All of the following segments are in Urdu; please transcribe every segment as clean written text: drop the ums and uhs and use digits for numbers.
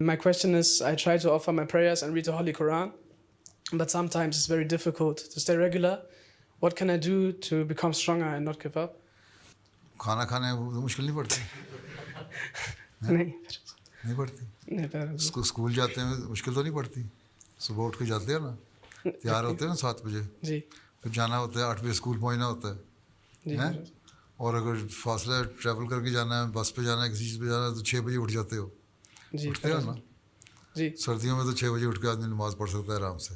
My question is, I try to offer my prayers and read the Holy Quran, but sometimes it's very difficult to stay regular. What can I do to become stronger and not give up? کھانا کھانے میں مشکل نہیں پڑتی؟ نہیں پڑتی؟ اسکول جاتے ہیں مشکل تو نہیں پڑتی؟ صبح اٹھ کے جاتے ہیں نا، تیار ہوتے ہیں نا 7 بجے، پھر جانا ہوتا ہے 8 بجے اسکول پہنچنا ہوتا ہے، اور اگر فاصلہ ٹریول کر کے جانا ہے، بس پہ جانا ہے، کسی چیز پہ جانا ہے تو 6 بجے اٹھ جاتے ہو، اٹھتے ہو نا؟ سردیوں میں تو 6 بجے اٹھ کے آدمی نماز پڑھ سکتا ہے آرام سے،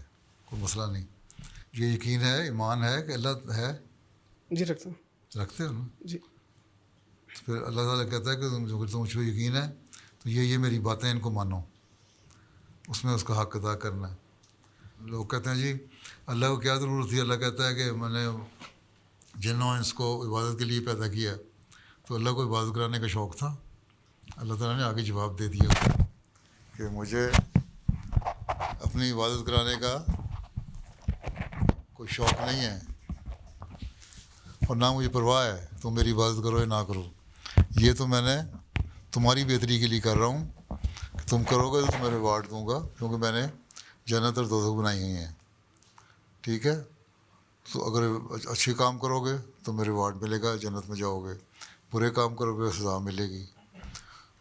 کوئی مسئلہ نہیں. یہ یقین ہے، ایمان ہے کہ اللہ ہے؟ جی رکھتے ہو نا؟ جی. پھر اللہ تعالیٰ کہتا ہے کہ اگر تم مجھ پہ یقین ہے تو یہ میری باتیں ان کو مانو، اس میں اس کا حق ادا کرنا ہے. لوگ کہتے ہیں جی اللہ کو کیا ضرورت تھی؟ اللہ کہتا ہے کہ میں نے جنوں انس کو عبادت کے لیے پیدا کیا، تو اللہ کو عبادت کرانے کا شوق تھا. اللہ تعالیٰ نے آگے جواب دے دیا کہ مجھے اپنی عبادت کرانے کا کوئی شوق نہیں ہے، اور نہ مجھے پرواہ ہے تم میری عبادت کرو یا نہ کرو. یہ تو میں نے تمہاری بہتری کے لیے کر رہا ہوں کہ تم کرو گے تو تمہیں ریوارڈ دوں گا، کیونکہ میں نے جنت اور دوزخ بنائی ہوئی ہیں. ٹھیک ہے؟ تو اگر اچھے کام کرو گے تو میں ریوارڈ ملے گا، جنت میں جاؤ گے، برے کام کرو گے سزا ملے گی.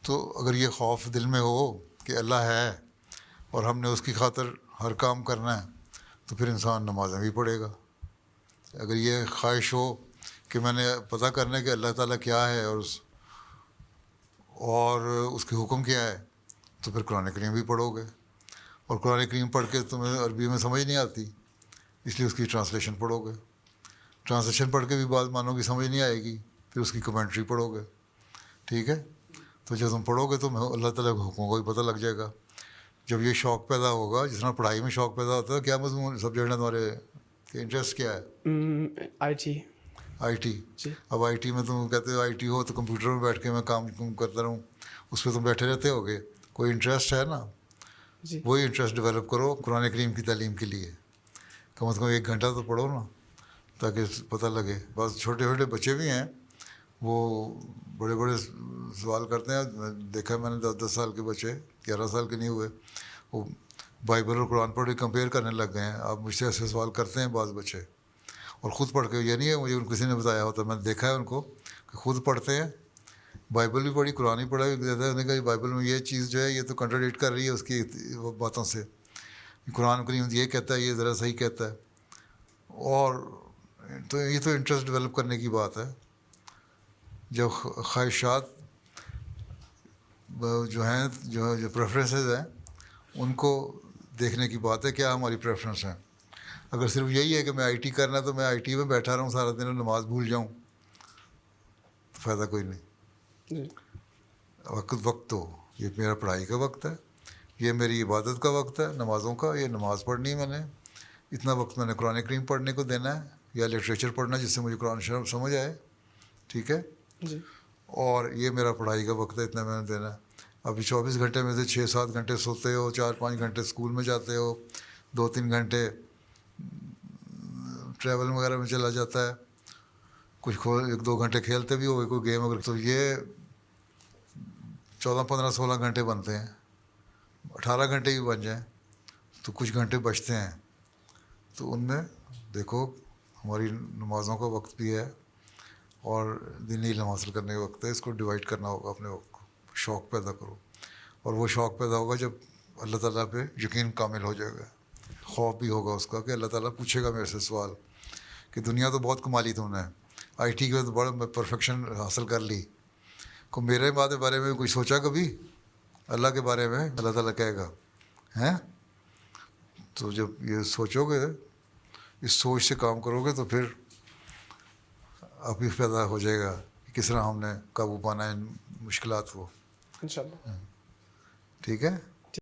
تو اگر یہ خوف دل میں ہو کہ اللہ ہے اور ہم نے اس کی خاطر ہر کام کرنا ہے، تو پھر انسان نمازیں بھی پڑھے گا. اگر یہ خواہش ہو کہ میں نے پتہ کرنا ہے کہ اللہ تعالیٰ کیا ہے اور اس کے حکم کیا ہے، تو پھر قرآن کریم بھی پڑھو گے. اور قرآن کریم پڑھ کے تمہیں عربی میں سمجھ نہیں آتی، اس لیے اس کی ٹرانسلیشن پڑھو گے. ٹرانسلیشن پڑھ کے بھی بعض معنوں کی سمجھ نہیں آئے گی، پھر اس کی کمنٹری پڑھو گے. ٹھیک ہے؟ تو جب تم پڑھو گے تو اللہ تعالیٰ کے حکموں کو بھی پتہ لگ جائے گا. جب یہ شوق پیدا ہوگا، جس طرح پڑھائی میں شوق پیدا ہوتا ہے، کیا مضمون سبجیکٹ ہے تمہارے، انٹرسٹ کیا ہے؟ I T. اب آئی ٹی میں تم کہتے ہو آئی ٹی ہو تو کمپیوٹر میں بیٹھ کے میں کام کرتا رہوں، اس پہ تم بیٹھے رہتے ہوگے. کوئی انٹرسٹ ہے نا، وہی انٹرسٹ ڈیولپ کرو قرآن کریم کی تعلیم کے لیے. کم از کم 1 گھنٹہ تو پڑھو نا، تاکہ پتہ لگے. بس چھوٹے چھوٹے بچے بھی ہیں، وہ بڑے بڑے سوال کرتے ہیں. دیکھا میں نے 10 سال کے بچے، 11 سال کے نہیں ہوئے، وہ بائبل اور قرآن پڑھ کے کمپیئر کرنے لگ گئے ہیں. اب مجھ سے ایسے سوال کرتے ہیں بعض بچے، اور خود پڑھ کے، یہ نہیں ہے مجھے کسی نے بتایا ہوتا، میں نے دیکھا ہے ان کو کہ خود پڑھتے ہیں. بائبل بھی پڑھی، قرآن بھی پڑھا. انہوں نے کہا بائبل میں یہ چیز جو ہے یہ تو کنٹراڈکٹ کر رہی ہے اس کی باتوں سے، قرآن کریم یہ کہتا ہے، یہ ذرا صحیح کہتا ہے. اور تو یہ تو انٹرسٹ ڈیولپ کرنے کی بات ہے. جب خواہشات جو ہیں، جو پریفرنسز ہیں، ان کو دیکھنے کی بات ہے. کیا ہماری پریفرنس ہیں؟ اگر صرف یہی ہے کہ میں آئی ٹی کرنا ہے تو میں آئی ٹی میں بیٹھا رہوں سارا دن اور نماز بھول جاؤں، تو فائدہ کوئی نہیں. وقت تو یہ میرا پڑھائی کا وقت ہے، یہ میری عبادت کا وقت ہے، نمازوں کا. یہ نماز پڑھنی ہے، میں نے اتنا وقت میں نے قرآن کریم پڑھنے کو دینا ہے، یا لٹریچر پڑھنا جس سے مجھے قرآن شریف سمجھ آئے. ٹھیک ہے؟ اور یہ میرا پڑھائی کا وقت ہے، اتنا میں نے دینا ہے. ابھی 24 گھنٹے میں سے 6-7 گھنٹے سوتے ہو، 4-5 گھنٹے اسکول میں جاتے ہو، 2-3 گھنٹے ٹریول وغیرہ میں چلا جاتا ہے، کچھ 1-2 گھنٹے کھیلتے بھی ہو کوئی گیم. اگر تو یہ 14-15-16 گھنٹے بنتے ہیں. 18 گھنٹے بھی بن جائیں تو کچھ گھنٹے بچتے ہیں. تو ان میں دیکھو ہماری نمازوں کا وقت بھی ہے اور دینی علم حاصل کرنے کا وقت ہے. اس کو ڈیوائڈ کرنا ہوگا اپنے وقت کو. شوق پیدا کرو، اور وہ شوق پیدا ہوگا جب اللہ تعالیٰ پہ یقین کامل ہو جائے گا. خوف بھی ہوگا اس کا کہ اللہ تعالیٰ پوچھے گا میرے سے سوال کہ دنیا تو بہت کما لی تم نے، آئی ٹی کے تو بڑا پرفیکشن حاصل کر لی، کو میرے بارے میں کوئی سوچا کبھی؟ اللہ کے بارے میں اللہ تعالیٰ کہے گا ہیں. تو جب یہ سوچو گے، اس سوچ سے کام کرو گے، تو پھر آپ ہی پیدا ہو جائے گا کہ کس طرح ہم نے قابو پانا ہے ان مشکلات کو. انشاءاللہ. ٹھیک ہے.